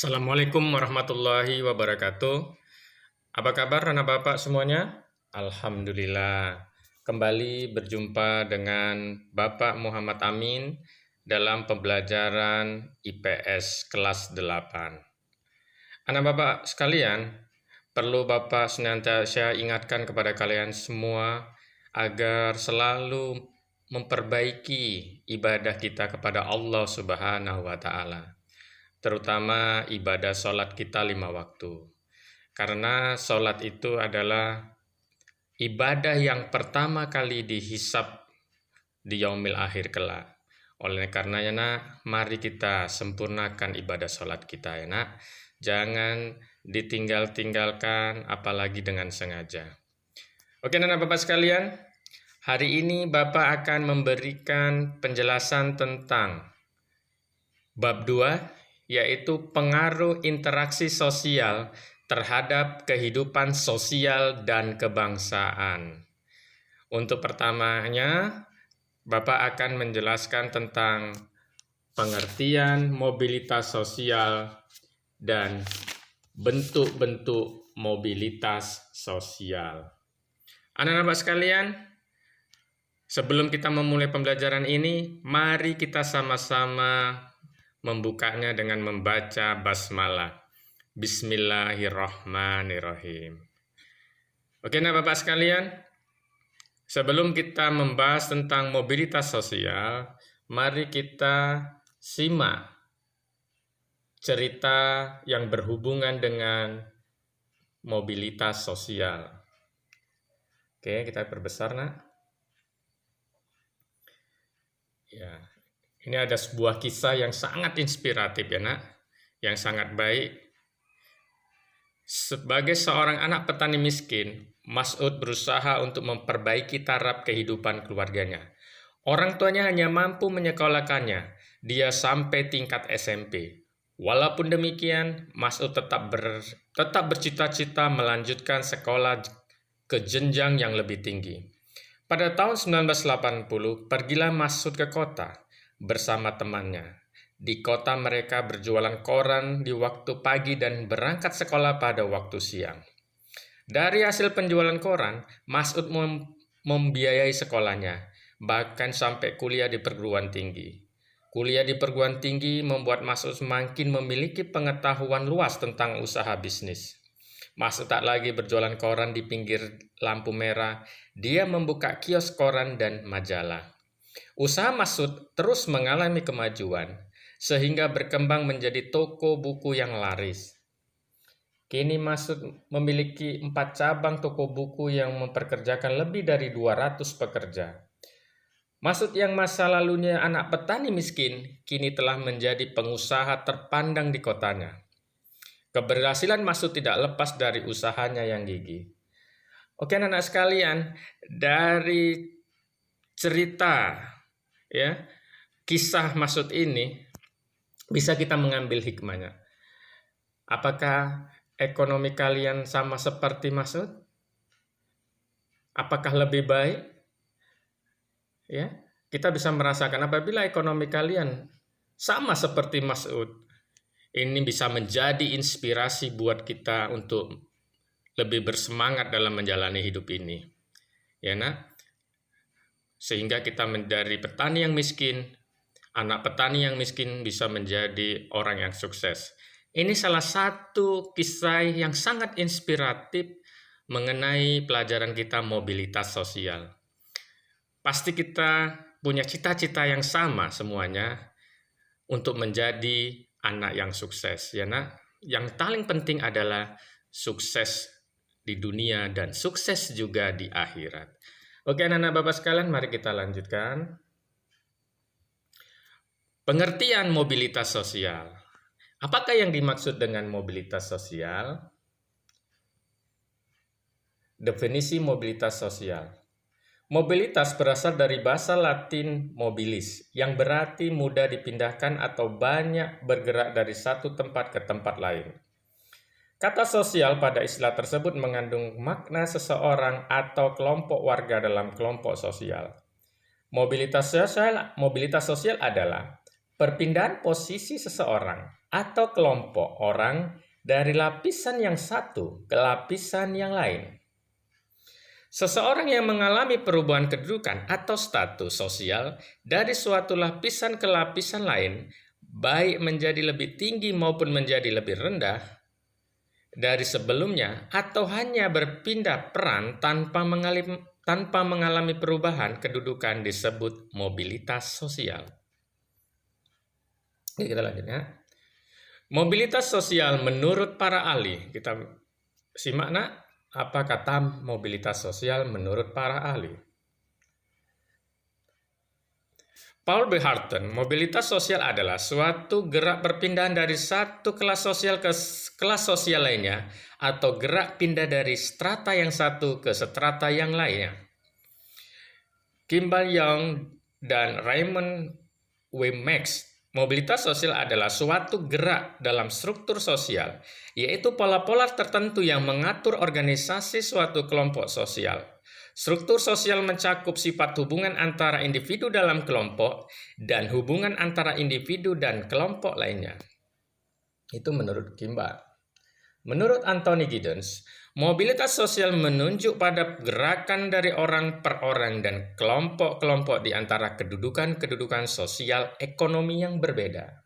Assalamualaikum warahmatullahi wabarakatuh. Apa kabar anak bapak semuanya? Alhamdulillah. Kembali berjumpa dengan Bapak Muhammad Amin dalam pembelajaran IPS kelas 8. Anak bapak sekalian, perlu bapak senantiasa ingatkan kepada kalian semua agar selalu memperbaiki ibadah kita kepada Allah Subhanahu wa Ta'ala, terutama ibadah sholat kita 5 waktu. Karena sholat itu adalah ibadah yang pertama kali dihisab di yaumil akhir kelak. Oleh karenanya, nak, mari kita sempurnakan ibadah sholat kita, ya nak. Jangan ditinggal-tinggalkan, apalagi dengan sengaja. Oke, anak bapak sekalian, hari ini bapak akan memberikan penjelasan tentang bab 2, yaitu pengaruh interaksi sosial terhadap kehidupan sosial dan kebangsaan. Untuk pertamanya, Bapak akan menjelaskan tentang pengertian mobilitas sosial dan bentuk-bentuk mobilitas sosial. Anak-anak sekalian, sebelum kita memulai pembelajaran ini, mari kita sama-sama membukanya dengan membaca basmalah. Bismillahirrahmanirrahim. Oke, nah Bapak sekalian, sebelum kita membahas tentang mobilitas sosial, mari kita simak cerita yang berhubungan dengan mobilitas sosial. Oke, kita perbesar, nak. Ya. Ini ada sebuah kisah yang sangat inspiratif, ya nak, yang sangat baik. Sebagai seorang anak petani miskin, Mas'ud berusaha untuk memperbaiki taraf kehidupan keluarganya. Orang tuanya hanya mampu menyekolahkannya, dia sampai tingkat SMP. Walaupun demikian, Mas'ud tetap bercita-cita melanjutkan sekolah ke jenjang yang lebih tinggi. Pada tahun 1980, pergilah Mas'ud ke kota bersama temannya. Di kota mereka berjualan koran di waktu pagi dan berangkat sekolah pada waktu siang. Dari hasil penjualan koran, Mas'ud membiayai sekolahnya, bahkan sampai kuliah di perguruan tinggi. Kuliah di perguruan tinggi membuat Mas'ud semakin memiliki pengetahuan luas tentang usaha bisnis. Mas'ud tak lagi berjualan koran di pinggir lampu merah, dia membuka kios koran dan majalah. Usaha Mas'ud terus mengalami kemajuan, sehingga berkembang menjadi toko buku yang laris. Kini Mas'ud memiliki 4 cabang toko buku yang mempekerjakan lebih dari 200 pekerja. Mas'ud yang masa lalunya anak petani miskin, kini telah menjadi pengusaha terpandang di kotanya. Keberhasilan Mas'ud tidak lepas dari usahanya yang gigih. Oke, anak-anak sekalian, dari cerita, ya, kisah Mas'ud ini bisa kita mengambil hikmahnya. Apakah ekonomi kalian sama seperti Mas'ud? Apakah lebih baik? Ya, kita bisa merasakan apabila ekonomi kalian sama seperti Mas'ud, ini bisa menjadi inspirasi buat kita untuk lebih bersemangat dalam menjalani hidup ini. Ya, nak? Sehingga kita dari petani yang miskin, anak petani yang miskin bisa menjadi orang yang sukses. Ini salah satu kisah yang sangat inspiratif mengenai pelajaran kita mobilitas sosial. Pasti kita punya cita-cita yang sama semuanya untuk menjadi anak yang sukses, ya nak. Yang paling penting adalah sukses di dunia dan sukses juga di akhirat. Oke, anak-anak bapak sekalian, mari kita lanjutkan. Pengertian mobilitas sosial. Apakah yang dimaksud dengan mobilitas sosial? Definisi mobilitas sosial. Mobilitas berasal dari bahasa Latin mobilis, yang berarti mudah dipindahkan atau banyak bergerak dari satu tempat ke tempat lain. Kata sosial pada istilah tersebut mengandung makna seseorang atau kelompok warga dalam kelompok sosial. Mobilitas sosial adalah perpindahan posisi seseorang atau kelompok orang dari lapisan yang satu ke lapisan yang lain. Seseorang yang mengalami perubahan kedudukan atau status sosial dari suatu lapisan ke lapisan lain, baik menjadi lebih tinggi maupun menjadi lebih rendah dari sebelumnya, atau hanya berpindah peran tanpa mengalami perubahan kedudukan, disebut mobilitas sosial. Oke, kita lanjut ya. Mobilitas sosial menurut para ahli. Kita simak nak, apa kata mobilitas sosial menurut para ahli. Paul B. Harton, mobilitas sosial adalah suatu gerak perpindahan dari satu kelas sosial ke kelas sosial lainnya, atau gerak pindah dari strata yang satu ke strata yang lainnya. Kimball Young dan Raymond W. Max, mobilitas sosial adalah suatu gerak dalam struktur sosial, yaitu pola-pola tertentu yang mengatur organisasi suatu kelompok sosial. Struktur sosial mencakup sifat hubungan antara individu dalam kelompok dan hubungan antara individu dan kelompok lainnya. Itu menurut Kimball. Menurut Anthony Giddens, mobilitas sosial menunjuk pada gerakan dari orang per orang dan kelompok-kelompok di antara kedudukan-kedudukan sosial ekonomi yang berbeda.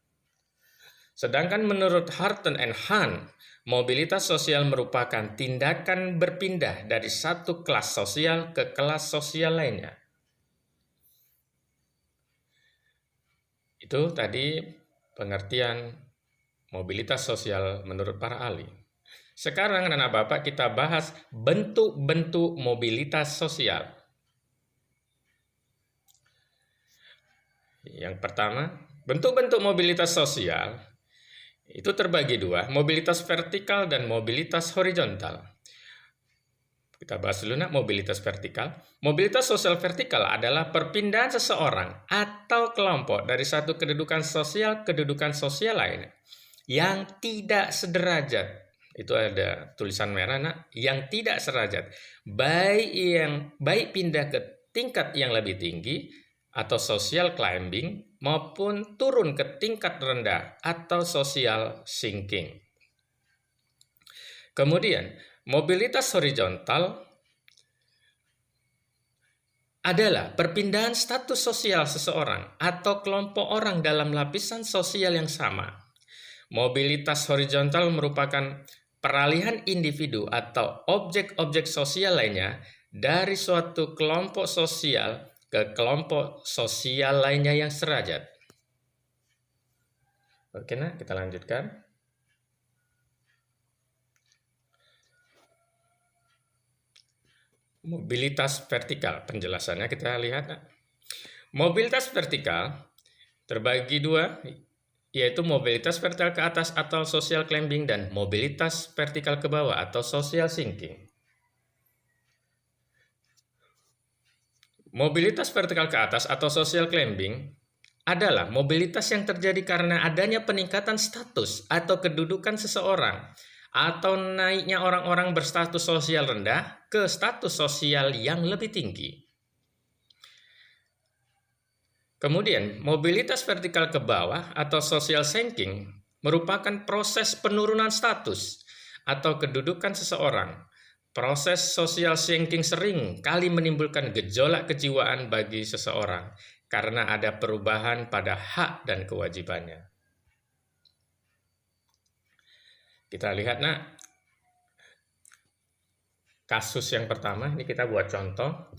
Sedangkan menurut Harton and Hahn, mobilitas sosial merupakan tindakan berpindah dari satu kelas sosial ke kelas sosial lainnya. Itu tadi pengertian mobilitas sosial menurut para ahli. Sekarang anak Bapak kita bahas bentuk-bentuk mobilitas sosial. Yang pertama, bentuk-bentuk mobilitas sosial itu terbagi dua, mobilitas vertikal dan mobilitas horizontal. Kita bahas dulu nak mobilitas vertikal. Mobilitas sosial vertikal adalah perpindahan seseorang atau kelompok dari satu kedudukan sosial ke kedudukan sosial lain yang tidak sederajat. Itu ada tulisan merah nak, yang tidak sederajat. Baik pindah ke tingkat yang lebih tinggi atau social climbing maupun turun ke tingkat rendah atau social sinking. Kemudian, mobilitas horizontal adalah perpindahan status sosial seseorang atau kelompok orang dalam lapisan sosial yang sama. Mobilitas horizontal merupakan peralihan individu atau objek-objek sosial lainnya dari suatu kelompok sosial ke kelompok sosial lainnya yang serajat. Oke, nah kita lanjutkan. Mobilitas vertikal, penjelasannya kita lihat. Mobilitas vertikal terbagi dua, yaitu mobilitas vertikal ke atas atau social climbing dan mobilitas vertikal ke bawah atau social sinking. Mobilitas vertikal ke atas atau social climbing adalah mobilitas yang terjadi karena adanya peningkatan status atau kedudukan seseorang atau naiknya orang-orang berstatus sosial rendah ke status sosial yang lebih tinggi. Kemudian, mobilitas vertikal ke bawah atau social sinking merupakan proses penurunan status atau kedudukan seseorang. Proses social sinking sering kali menimbulkan gejolak kejiwaan bagi seseorang karena ada perubahan pada hak dan kewajibannya. Kita lihat nak, kasus yang pertama, ini kita buat contoh.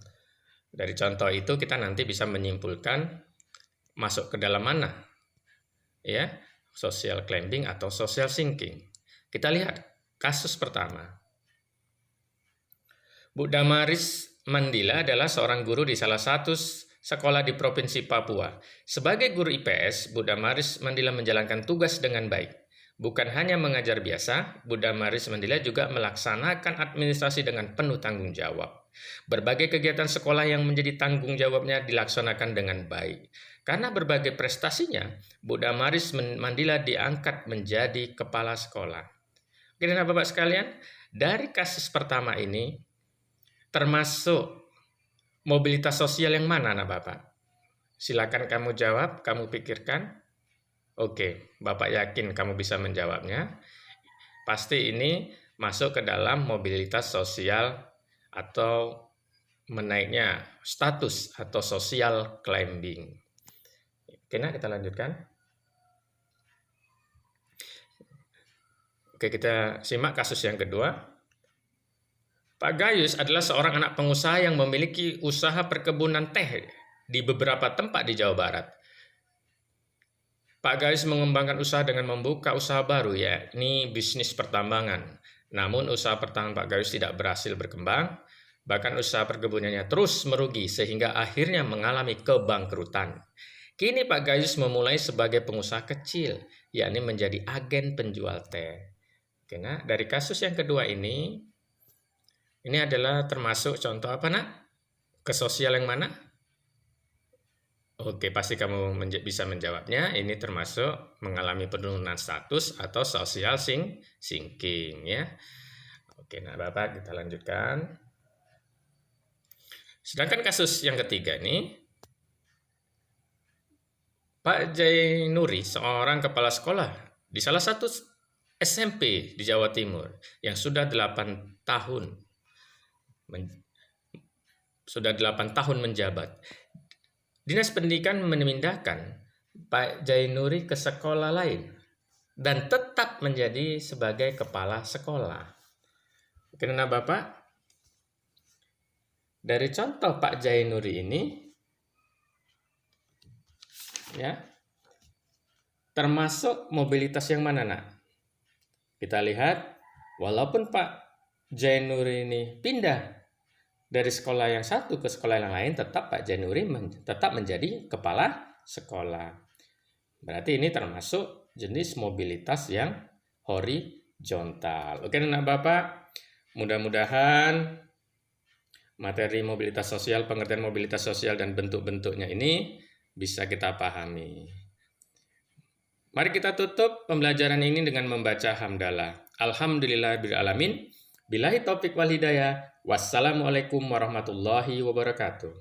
Dari contoh itu kita nanti bisa menyimpulkan masuk ke dalam mana, ya, social climbing atau social sinking. Kita lihat kasus pertama. Bu Damaris Mandila adalah seorang guru di salah satu sekolah di Provinsi Papua. Sebagai guru IPS, Bu Damaris Mandila menjalankan tugas dengan baik. Bukan hanya mengajar biasa, Bu Damaris Mandila juga melaksanakan administrasi dengan penuh tanggung jawab. Berbagai kegiatan sekolah yang menjadi tanggung jawabnya dilaksanakan dengan baik. Karena berbagai prestasinya, Bu Damaris Mandila diangkat menjadi kepala sekolah. Oke, dan Bapak sekalian, dari kasus pertama ini, termasuk mobilitas sosial yang mana, anak Bapak? Silakan kamu jawab, kamu pikirkan. Oke, Bapak yakin kamu bisa menjawabnya? Pasti ini masuk ke dalam mobilitas sosial atau menaiknya status atau social climbing. Oke, nah kita lanjutkan. Oke, kita simak kasus yang kedua. Pak Gayus adalah seorang anak pengusaha yang memiliki usaha perkebunan teh di beberapa tempat di Jawa Barat. Pak Gayus mengembangkan usaha dengan membuka usaha baru, yakni bisnis pertambangan. Namun usaha pertambangan Pak Gayus tidak berhasil berkembang, bahkan usaha perkebunannya terus merugi sehingga akhirnya mengalami kebangkrutan. Kini Pak Gayus memulai sebagai pengusaha kecil, yakni menjadi agen penjual teh. Oke, nah, dari kasus yang kedua ini adalah termasuk contoh apa, nak? Ke sosial yang mana? Oke, pasti kamu bisa menjawabnya. Ini termasuk mengalami penurunan status atau social sinking, ya. Oke, nah Bapak kita lanjutkan. Sedangkan kasus yang ketiga ini, Pak Jainuri, seorang kepala sekolah di salah satu SMP di Jawa Timur yang sudah 8 tahun menjabat. Dinas Pendidikan memindahkan Pak Jainuri ke sekolah lain dan tetap menjadi sebagai kepala sekolah. Karena Bapak, dari contoh Pak Jainuri ini, ya, termasuk mobilitas yang mana, nak? Kita lihat, walaupun Pak Jainuri ini pindah dari sekolah yang satu ke sekolah yang lain, tetap Pak Jainuri tetap menjadi kepala sekolah. Berarti ini termasuk jenis mobilitas yang horizontal. Oke, anak Bapak, mudah-mudahan materi mobilitas sosial, pengertian mobilitas sosial dan bentuk-bentuknya ini bisa kita pahami. Mari kita tutup pembelajaran ini dengan membaca hamdalah. Alhamdulillahirabbil alamin. Billahi taufik wal hidayah. Wassalamualaikum warahmatullahi wabarakatuh.